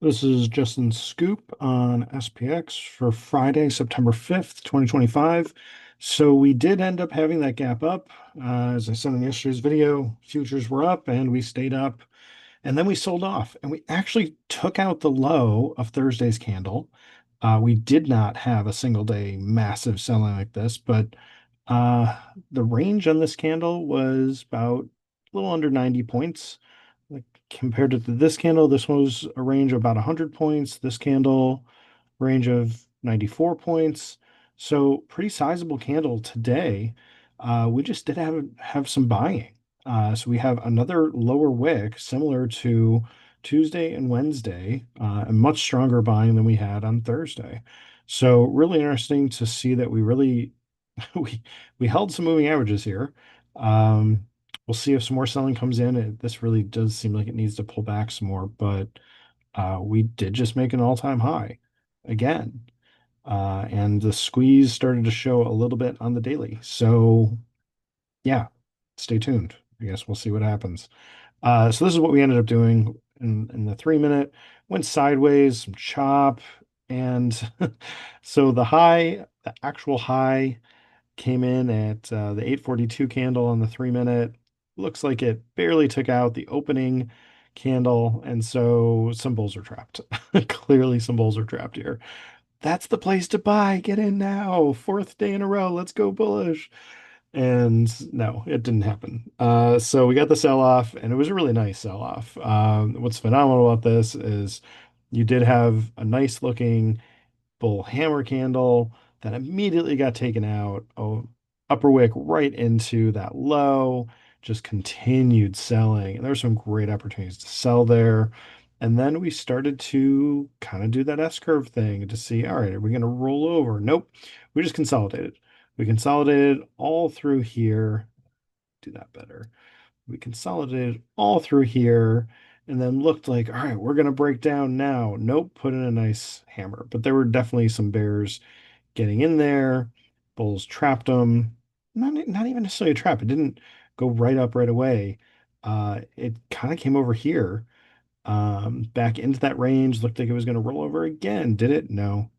This is Justin's scoop on SPX for Friday, September 5th, 2025. So we did end up having that gap up. As I said in yesterday's video, futures were up and we stayed up and then we sold off and we actually took out the low of Thursday's candle. We did not have a single day massive selling like this, but uh, the range on this candle was about a little under 90 points. Like compared to this candle, this one was a range of about 100 points. This candle, range of 94 points. So pretty sizable candle today. We just did have some buying. So we have another lower wick similar to Tuesday and Wednesday, and much stronger buying than we had on Thursday. So really interesting to see that we really we we held some moving averages here. Um, we'll see if some more selling comes in. This really does seem like it needs to pull back some more, but we did just make an all-time high again. And the squeeze started to show a little bit on the daily. So yeah, stay tuned. I guess we'll see what happens. So this is what we ended up doing in the 3 minute. Went sideways, some chop, and so the actual high came in at the 842 candle on the 3 minute. Looks like it barely took out the opening candle, and so some bulls are trapped. Clearly, some bulls are trapped here. That's the place to buy. Get in now. Fourth day in a row. Let's go bullish. And no, it didn't happen. So we got the sell off, and it was a really nice sell off. What's phenomenal about this is you did have a nice looking bull hammer candle that immediately got taken out. Oh, upper wick right into that low, just continued selling. And there were some great opportunities to sell there. And then we started to kind of do that S curve thing to see, all right, are we going to roll over? Nope. We just consolidated. We consolidated all through here. Do that better. We consolidated all through here and then looked like, all right, we're going to break down now. Nope, put in a nice hammer. But there were definitely some bears getting in there. Bulls trapped them. Not even necessarily a trap. It didn't go right up right away. It kind of came over here, back into that range. Looked like it was going to roll over again. Did it? No.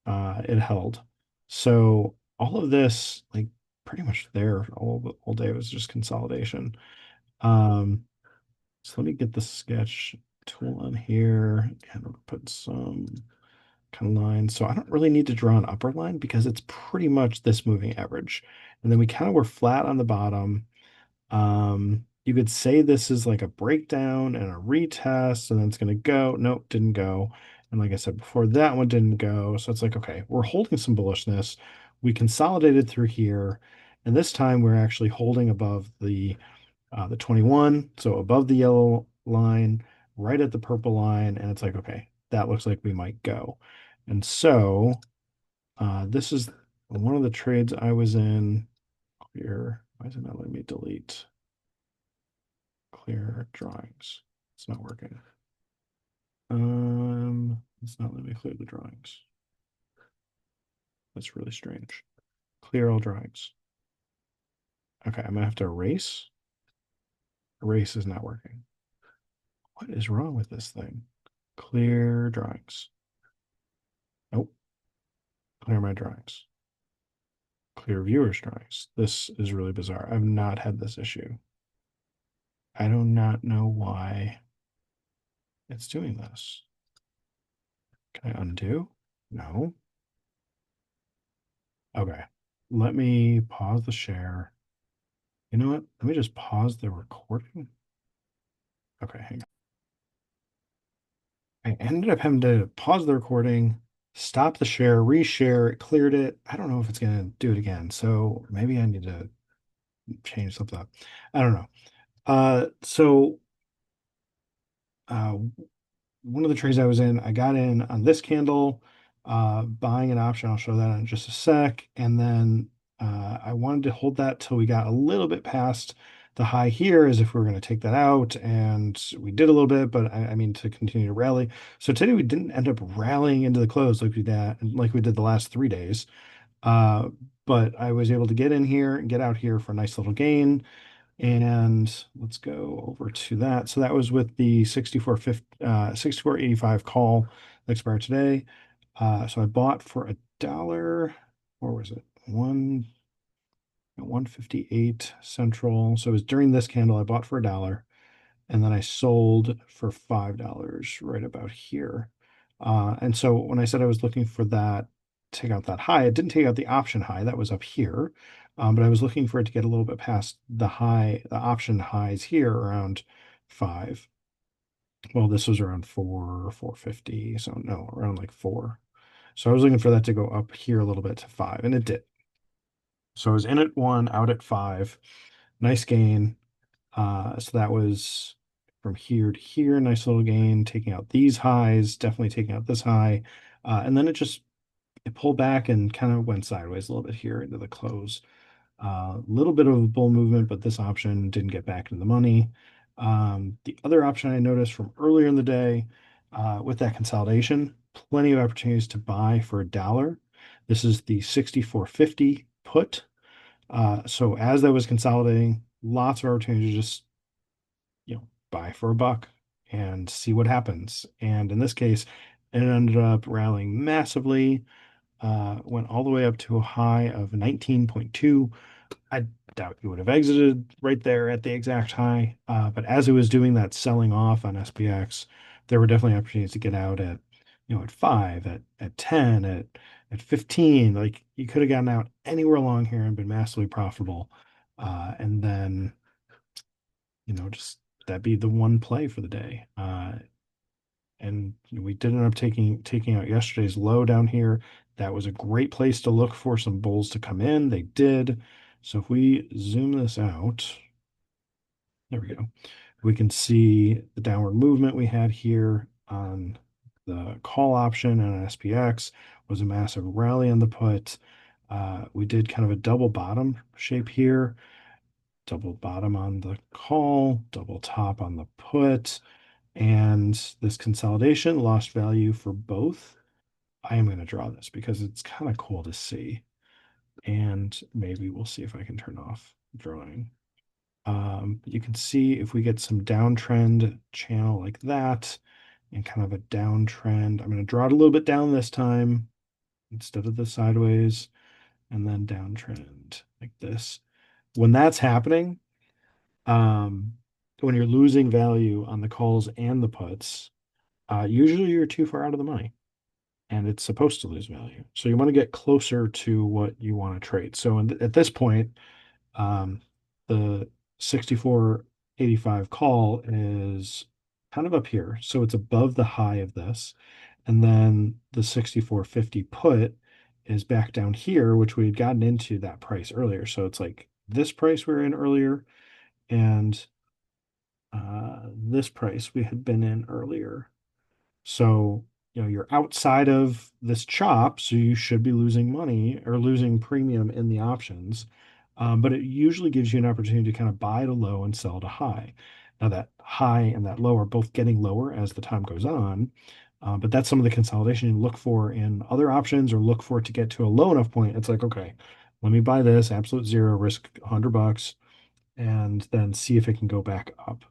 It held. So all of this, like pretty much there all day was just consolidation. Um, so let me get the sketch tool on here and we'll put some kind of lines. So I don't really need to draw an upper line because it's pretty much this moving average. And then we kind of were flat on the bottom. You could say this is like a breakdown and a retest, and then it's going to go. Nope, didn't go. And like I said before, that one didn't go. So it's like, okay, we're holding some bullishness. We consolidated through here, and this time we're actually holding above the 21, so above the yellow line, right at the purple line, and it's like, okay, that looks like we might go. And so this is one of the trades I was in. Clear. Why is it not letting me delete? Clear drawings. It's not working. It's not letting me clear the drawings. That's really strange. Clear all drawings. Okay, I'm gonna have to erase. Erase is not working. What is wrong with this thing? Clear drawings. Nope. Clear my drawings. Clear viewers drawings. This is really bizarre. I've not had this issue. I do not know why it's doing this. Can I undo? No. Okay. Let me pause the share. You know what? Let me just pause the recording. Okay, hang on. I ended up having to pause the recording, stop the share, reshare, it cleared it. I don't know if it's going to do it again. So maybe I need to change something up. I don't know. So uh, one of the trades I was in, I got in on this candle, buying an option. I'll show that in just a sec. And then I wanted to hold that till we got a little bit past the high here as if we were going to take that out. And we did a little bit, but I mean, to continue to rally. So today we didn't end up rallying into the close like we did the last 3 days. Uh, but I was able to get in here and get out here for a nice little gain. And let's go over to that. So that was with the 64.85 call that expired today. So I bought for a dollar, or was it 158 central? So it was during this candle I bought for a dollar, and then I sold for $5 right about here. And so when I said I was looking for that, take out that high, it didn't take out the option high, that was up here. But I was looking for it to get a little bit past the high, the option highs here around five. Well, this was around 450. So no, around like four. So I was looking for that to go up here a little bit to five, and it did. So I was in at one, out at five. Nice gain. So that was from here to here, nice little gain, taking out these highs, definitely taking out this high. And then it pulled back and kind of went sideways a little bit here into the close. A little bit of a bull movement, but this option didn't get back into the money. The other option I noticed from earlier in the day, with that consolidation, plenty of opportunities to buy for a dollar. This is the 64.50 put. So as that was consolidating, lots of opportunities to just buy for a buck and see what happens. And in this case, it ended up rallying massively, went all the way up to a high of 19.2. I doubt you would have exited right there at the exact high. But as it was doing that selling off on SPX, there were definitely opportunities to get out at, at five, at 10, at 15. Like you could have gotten out anywhere along here and been massively profitable. And then, just that be the one play for the day. And we did end up taking out yesterday's low down here. That was a great place to look for some bulls to come in. They did. So if we zoom this out, there we go. We can see the downward movement we had here on the call option and SPX was a massive rally on the put. We did kind of a double bottom shape here, double bottom on the call, double top on the put. And this consolidation lost value for both. I am going to draw this because it's kind of cool to see. And maybe we'll see if I can turn off drawing. You can see if we get some downtrend channel like that and kind of a downtrend, I'm going to draw it a little bit down this time instead of the sideways, and then downtrend like this. When that's happening, um, when you're losing value on the calls and the puts, usually you're too far out of the money and it's supposed to lose value. So you want to get closer to what you want to trade. So at this point, the 64.85 call is kind of up here. So it's above the high of this. And then the 64.50 put is back down here, which we had gotten into that price earlier. So it's like this price we were in earlier and this price we had been in earlier. So, you're outside of this chop, so you should be losing money or losing premium in the options. But it usually gives you an opportunity to kind of buy at a low and sell at a high. Now, that high and that low are both getting lower as the time goes on. But that's some of the consolidation you look for in other options or look for it to get to a low enough point. It's like, okay, let me buy this absolute zero risk $100 and then see if it can go back up.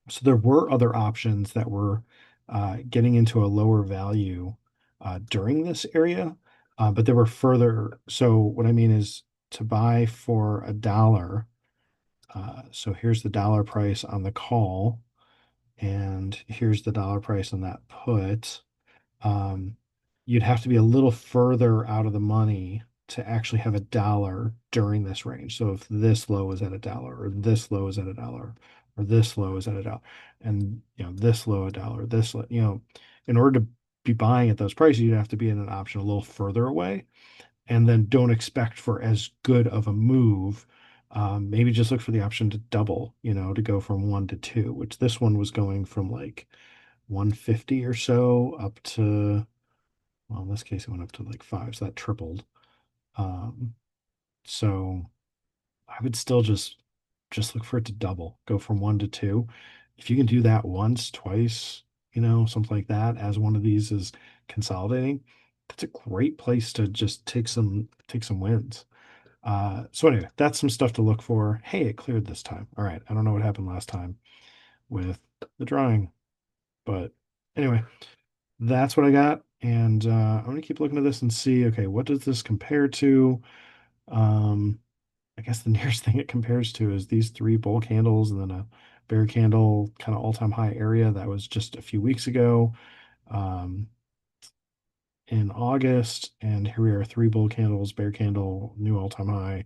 So there were other options that were getting into a lower value during this area, but there were further. So what I mean is to buy for a dollar. So here's the dollar price on the call, and here's the dollar price on that put. Um, you'd have to be a little further out of the money to actually have a dollar during this range. So if this low is at a dollar, or this low is at a dollar, or this low is at a dollar, and this low a dollar, in order to be buying at those prices, you'd have to be in an option a little further away, and then don't expect for as good of a move. Maybe just look for the option to double, to go from one to two, which this one was going from like 150 or so up to, well, in this case, it went up to like five, so that tripled. Um, so I would still just look for it to double, go from one to two. If you can do that once, twice, something like that, as one of these is consolidating, that's a great place to just take some wins. So anyway, that's some stuff to look for. Hey, it cleared this time. All right. I don't know what happened last time with the drawing, but anyway, that's what I got. And I'm going to keep looking at this and see, okay, what does this compare to? Um, I guess the nearest thing it compares to is these three bull candles and then a bear candle kind of all-time high area that was just a few weeks ago um, in August. And here we are, three bull candles, bear candle, new all-time high.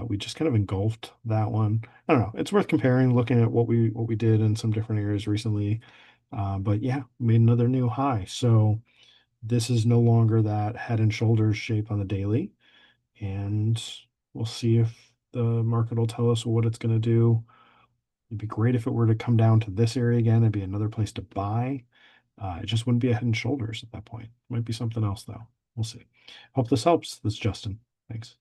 We just kind of engulfed that one. I don't know. It's worth comparing, looking at what we did in some different areas recently. But yeah, made another new high. So this is no longer that head and shoulders shape on the daily. And we'll see if the market will tell us what it's going to do. It'd be great if it were to come down to this area again. It'd be another place to buy. It just wouldn't be a head and shoulders at that point. Might be something else though. We'll see. Hope this helps. This is Justin. Thanks.